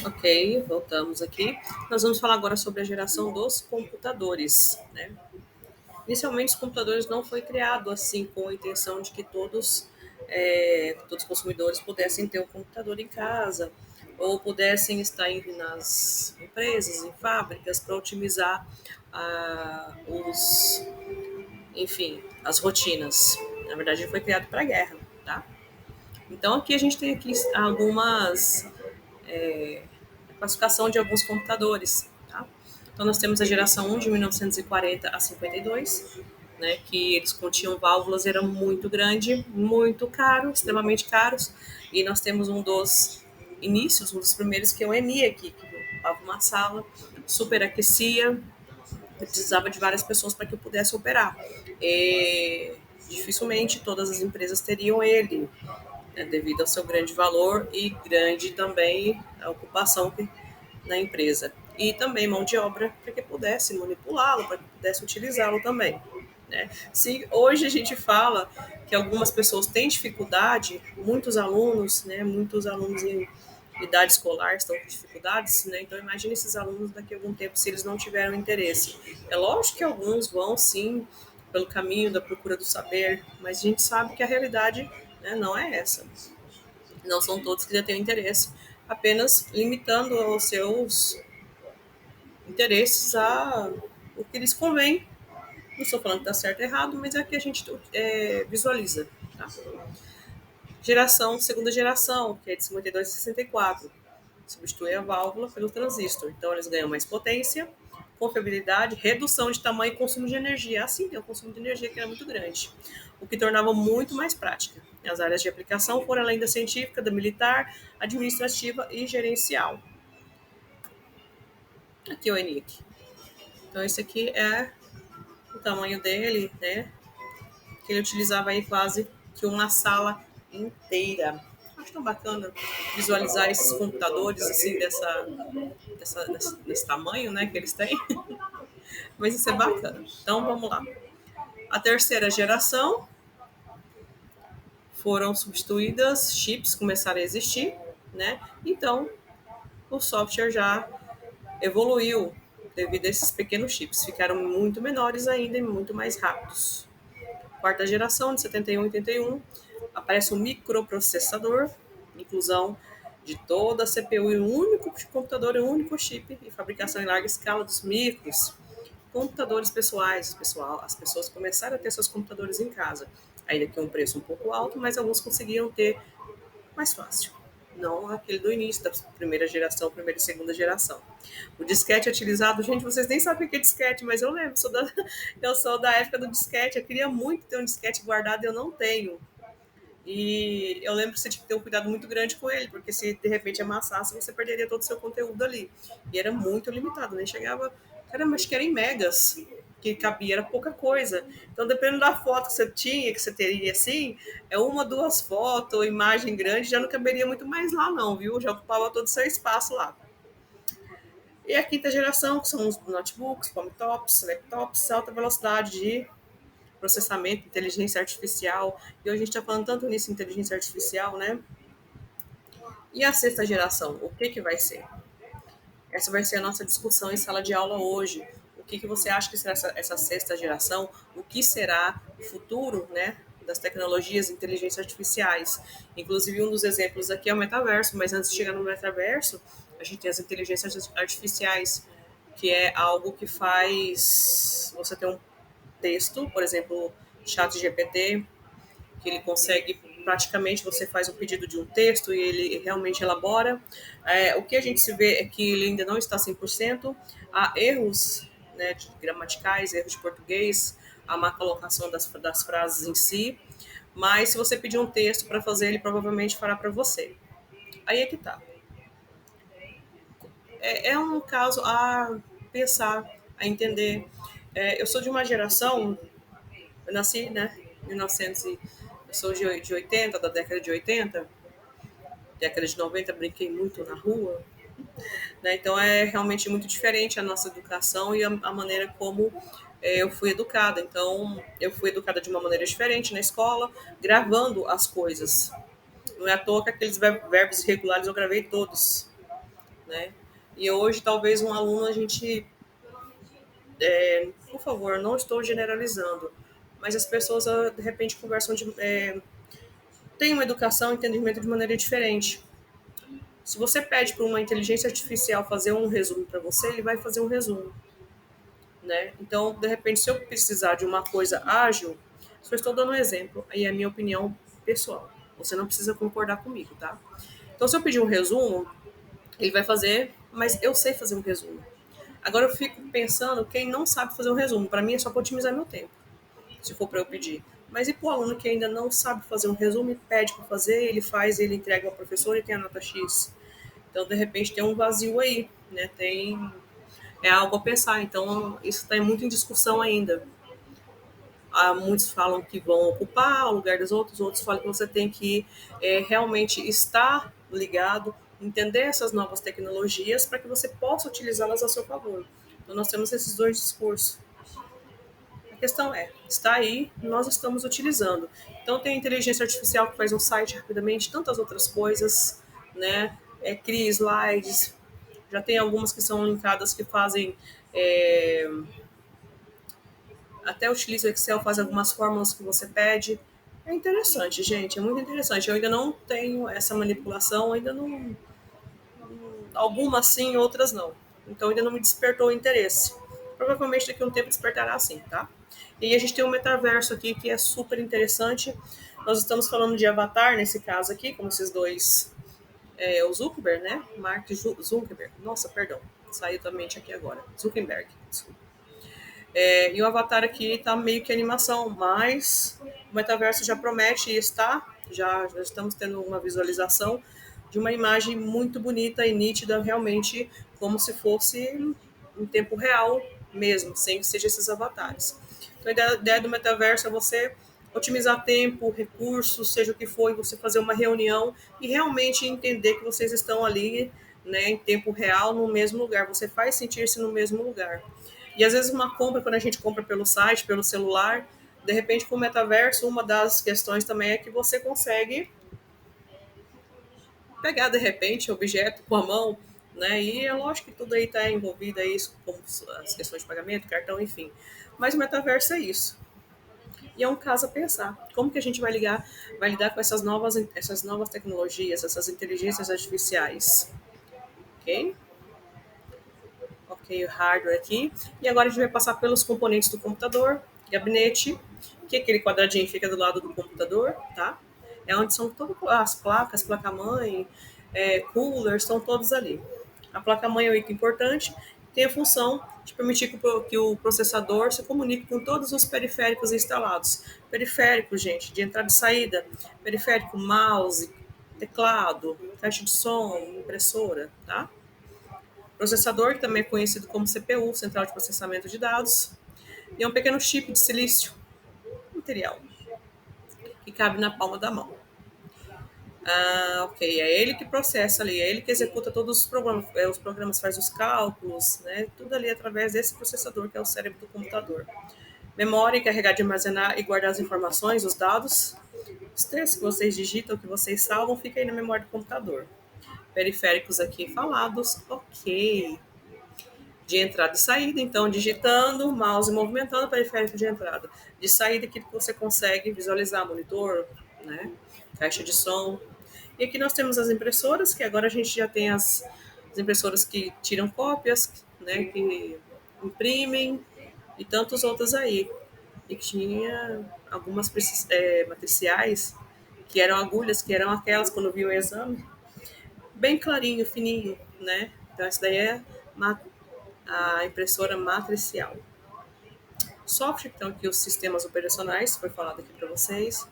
Ok, voltamos aqui. Nós vamos falar agora sobre a geração dos computadores, né? Inicialmente, os computadores não foi criado assim com a intenção de que todos os consumidores pudessem ter um computador em casa ou pudessem estar nas empresas, em fábricas, para otimizar enfim, as rotinas. Na verdade, ele foi criado para a guerra, tá? Então, aqui a gente tem aqui algumas classificação de alguns computadores. Tá? Então, nós temos a geração 1 de 1940 a 52, né, que eles continham válvulas, era muito grande, muito caro, extremamente caros. E nós temos um dos inícios, um dos primeiros, que é o ENIAC, que ocupava uma sala, superaquecia, precisava de várias pessoas para que eu pudesse operar. E dificilmente todas as empresas teriam ele, né, devido ao seu grande valor e grande também a ocupação na empresa. E também mão de obra para que pudesse manipulá-lo, para que pudesse utilizá-lo também. Né? Se hoje a gente fala que algumas pessoas têm dificuldade, muitos alunos em idade escolar estão com dificuldades, né? Então imagine esses alunos daqui a algum tempo se eles não tiveram interesse. É lógico que alguns vão sim pelo caminho da procura do saber, mas a gente sabe que a realidade, né, não é essa. Não são todos que já têm interesse, apenas limitando os seus interesses a o que lhes convém. Não estou falando que está certo ou errado, mas é que a gente visualiza. Tá? Segunda geração, que é de 52 a 64. Substitui a válvula pelo transistor. Então, eles ganham mais potência, confiabilidade, redução de tamanho e consumo de energia. Assim, tem um consumo de energia que era muito grande, o que tornava muito mais prática. As áreas de aplicação foram além da científica, da militar, administrativa e gerencial. Aqui é o ENIAC. Então, esse aqui é o tamanho dele, né? Que ele utilizava aí quase que uma sala inteira. Acho tão bacana visualizar esses computadores assim desse tamanho, né, que eles têm. Mas isso é bacana. Então vamos lá. A terceira geração foram substituídas, chips começaram a existir, né? Então o software já evoluiu devido a esses pequenos chips, ficaram muito menores ainda e muito mais rápidos. Quarta geração, de 71 e 81, aparece um microprocessador, inclusão de toda a CPU em um único computador e um único chip e fabricação em larga escala dos micros. Computadores pessoais, as pessoas começaram a ter seus computadores em casa, ainda que um preço um pouco alto, mas alguns conseguiam ter mais fácil. Não aquele do início da primeira geração, primeira e segunda geração. O disquete é utilizado, gente, vocês nem sabem o que é disquete, mas eu lembro, eu sou da época do disquete, eu queria muito ter um disquete guardado e eu não tenho. E eu lembro que você tinha que ter um cuidado muito grande com ele, porque se de repente amassasse, você perderia todo o seu conteúdo ali. E era muito limitado, nem chegava. Caramba, acho que era em megas que cabia, era pouca coisa. Então, dependendo da foto que você tinha, que você teria assim, é uma, duas fotos, imagem grande, já não caberia muito mais lá, não, viu? Já ocupava todo o seu espaço lá. E a quinta geração, que são os notebooks, laptops, alta velocidade de processamento, inteligência artificial. E hoje a gente está falando tanto nisso, inteligência artificial, né? E a sexta geração, o que, que vai ser? Essa vai ser a nossa discussão em sala de aula hoje. O que, que você acha que será essa sexta geração? O que será o futuro, né, das tecnologias e inteligências artificiais? Inclusive, um dos exemplos aqui é o metaverso, mas antes de chegar no metaverso, a gente tem as inteligências artificiais, que é algo que faz você ter um texto, por exemplo, chat GPT, que ele consegue praticamente você faz um pedido de um texto e ele realmente elabora. O que a gente se vê é que ele ainda não está 100%. Há erros, né, de gramaticais, erros de português, a má colocação das frases em si, mas se você pedir um texto para fazer, ele provavelmente fará para você. Aí é que tá. É um caso a pensar, a entender. Eu sou de uma geração, eu nasci, né, em 1900 eu sou de 80, da década de 80, década de 90 brinquei muito na rua, né? Então é realmente muito diferente a nossa educação e a maneira como eu fui educada. Então eu fui educada de uma maneira diferente na escola, gravando as coisas. Não é à toa que aqueles verbos irregulares eu gravei todos. né? E hoje, talvez um aluno, a gente, por favor, não estou generalizando, mas as pessoas, de repente, conversam têm uma educação, um entendimento de maneira diferente. Se você pede para uma inteligência artificial fazer um resumo para você, ele vai fazer um resumo, né? Então, de repente, se eu precisar de uma coisa ágil, só estou dando um exemplo, aí é a minha opinião pessoal. Você não precisa concordar comigo, tá? Então, se eu pedir um resumo, ele vai fazer, mas eu sei fazer um resumo. Agora eu fico pensando, quem não sabe fazer um resumo, para mim é só para otimizar meu tempo, se for para eu pedir. Mas e para o aluno que ainda não sabe fazer um resumo e pede para fazer, ele faz, ele entrega ao professor e tem a nota X. Então, de repente, tem um vazio aí, né? É algo a pensar. Então, isso está muito em discussão ainda. Muitos falam que vão ocupar o lugar dos outros, outros falam que você tem que realmente estar ligado, entender essas novas tecnologias para que você possa utilizá-las a seu favor. Então, nós temos esses dois discursos. A questão é, está aí, nós estamos utilizando. Então, tem a inteligência artificial que faz um site rapidamente, tantas outras coisas, né? Cria slides, já tem algumas que são linkadas que fazem é, até utiliza o Excel, faz algumas fórmulas que você pede. É interessante, gente, é muito interessante. Eu ainda não tenho essa manipulação, ainda não. Algumas sim, outras não. Então ainda não me despertou o interesse. Provavelmente daqui a um tempo despertará sim, tá? E a gente tem um metaverso aqui que é super interessante. Nós estamos falando de avatar nesse caso aqui, como esses dois. O Zuckerberg, né? Mark Zuckerberg. Nossa, perdão. Saiu da mente aqui agora. Zuckerberg. Desculpa. E o Avatar aqui está meio que animação, mas o metaverso já promete e já estamos tendo uma visualização de uma imagem muito bonita e nítida, realmente como se fosse em tempo real mesmo, sem que seja esses avatares. Então a ideia do metaverso é você otimizar tempo, recursos, seja o que for, e você fazer uma reunião e realmente entender que vocês estão ali, né, em tempo real no mesmo lugar. Você faz sentir-se no mesmo lugar. E às vezes uma compra, quando a gente compra pelo site, pelo celular, de repente com o metaverso, uma das questões também é que você consegue pegar de repente objeto com a mão, né? E é lógico que tudo aí está envolvido aí, como as questões de pagamento, cartão, enfim. Mas o metaverso é isso. E é um caso a pensar. Como que a gente vai lidar com essas novas tecnologias, essas inteligências artificiais? Ok? Ok, o hardware aqui. E agora a gente vai passar pelos componentes do computador, gabinete, que é aquele quadradinho fica do lado do computador, tá? É onde são todas as placas, placa-mãe, coolers, estão todos ali. A placa-mãe é um item importante, tem a função de permitir que o processador se comunique com todos os periféricos instalados. Periférico, gente, de entrada e saída, periférico, mouse, teclado, caixa de som, impressora, tá? Processador, que também é conhecido como CPU, Central de Processamento de Dados, e é um pequeno chip de silício, material, que cabe na palma da mão. Ok, é ele que processa ali, é ele que executa todos os programas faz os cálculos, né? Tudo ali através desse processador, que é o cérebro do computador. Memória, encarregada de armazenar e guardar as informações, os dados. Os textos que vocês digitam, que vocês salvam, fica aí na memória do computador. Periféricos aqui falados, ok. De entrada e saída, então digitando, mouse movimentando, periférico de entrada. De saída, aquilo que você consegue visualizar, monitor, né? Caixa de som. E aqui nós temos as impressoras, que agora a gente já tem as impressoras que tiram cópias, né? Que imprimem, e tantos outros aí. E que tinha algumas matriciais, que eram agulhas, que eram aquelas, quando viu o exame, bem clarinho, fininho, né? Então essa daí é a impressora matricial. Software, então aqui os sistemas operacionais, foi falado aqui para vocês.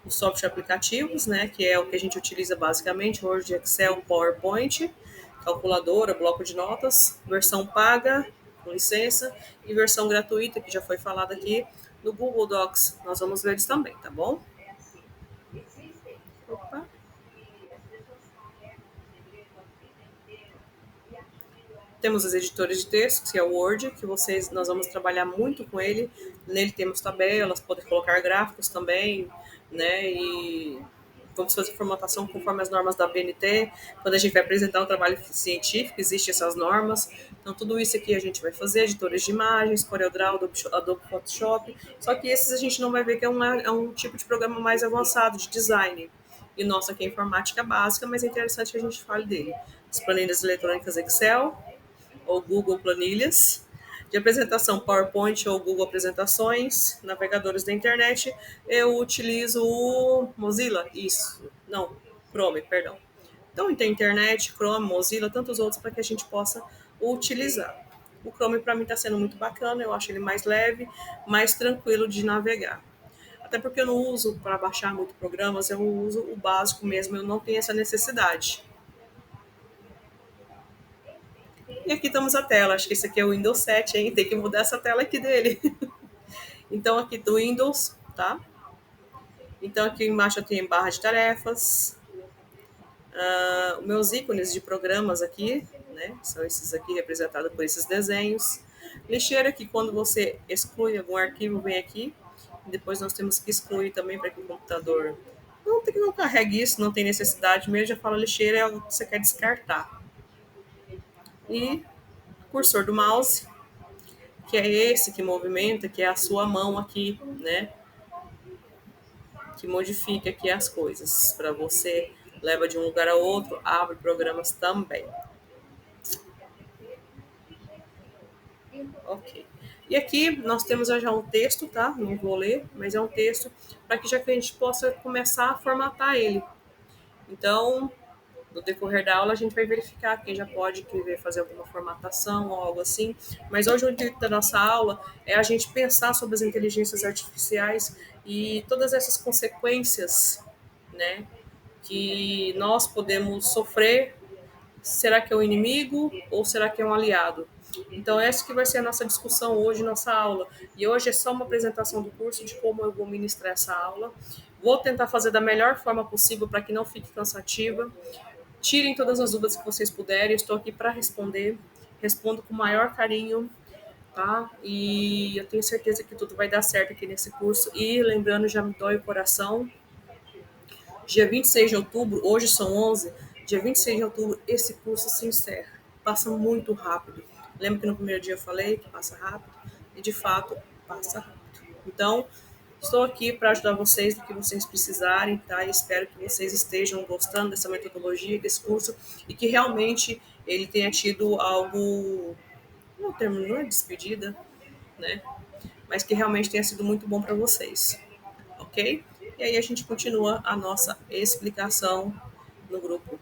Os software aplicativos, né, que é o que a gente utiliza basicamente, Word, Excel, PowerPoint, calculadora, bloco de notas, versão paga, com licença, e versão gratuita, que já foi falada aqui, no Google Docs. Nós vamos ver eles também, tá bom? Opa. Temos os editores de texto, que é o Word, que nós vamos trabalhar muito com ele. Nele temos tabelas, poder colocar gráficos também, né? E vamos fazer formatação conforme as normas da BNT. Quando a gente vai apresentar um trabalho científico, existem essas normas. Então, tudo isso aqui a gente vai fazer, editores de imagens, CorelDRAW, Adobe Photoshop. Só que esses a gente não vai ver que é um tipo de programa mais avançado, de design. E o nosso aqui é informática básica, mas é interessante que a gente fale dele. As planilhas eletrônicas Excel, ou Google Planilhas, de apresentação PowerPoint ou Google Apresentações, navegadores da internet, eu utilizo o Mozilla, isso, não, Chrome, perdão. Então, tem internet, Chrome, Mozilla, tantos outros para que a gente possa utilizar. O Chrome para mim está sendo muito bacana, eu acho ele mais leve, mais tranquilo de navegar. Até porque eu não uso para baixar muito programas, eu uso o básico mesmo, eu não tenho essa necessidade. E aqui estamos a tela. Acho que esse aqui é o Windows 7, hein? Tem que mudar essa tela aqui dele. Então, aqui do Windows, tá? Então, aqui embaixo eu tenho barra de tarefas. Meus ícones de programas aqui, né? São esses aqui representados por esses desenhos. Lixeira que quando você exclui algum arquivo, vem aqui. Depois nós temos que excluir também para que o computador não carregue isso, não tem necessidade mesmo. Já fala lixeira é algo que você quer descartar. E cursor do mouse, que é esse que movimenta, que é a sua mão aqui, né? Que modifica aqui as coisas para você, leva de um lugar a outro, abre programas também. Ok. E aqui nós temos já um texto, tá? Não vou ler, mas é um texto para que já que a gente possa começar a formatar ele. Então, no decorrer da aula, a gente vai verificar quem já pode querer fazer alguma formatação ou algo assim. Mas hoje o intuito da nossa aula é a gente pensar sobre as inteligências artificiais e todas essas consequências, né, que nós podemos sofrer. Será que é um inimigo ou será que é um aliado? Então, essa que vai ser a nossa discussão hoje, nossa aula. E hoje é só uma apresentação do curso de como eu vou ministrar essa aula. Vou tentar fazer da melhor forma possível para que não fique cansativa. Tirem todas as dúvidas que vocês puderem, estou aqui para responder. Respondo com o maior carinho, tá? E eu tenho certeza que tudo vai dar certo aqui nesse curso. E lembrando, já me dói o coração. Dia 26 de outubro, hoje são 11, dia 26 de outubro, esse curso se encerra. Passa muito rápido. Lembra que no primeiro dia eu falei que passa rápido? E de fato, passa rápido. Então, estou aqui para ajudar vocês no que vocês precisarem, tá? E espero que vocês estejam gostando dessa metodologia, desse curso, e que realmente ele tenha tido algo, não, termo, não é despedida, né? Mas que realmente tenha sido muito bom para vocês, ok? E aí a gente continua a nossa explicação no grupo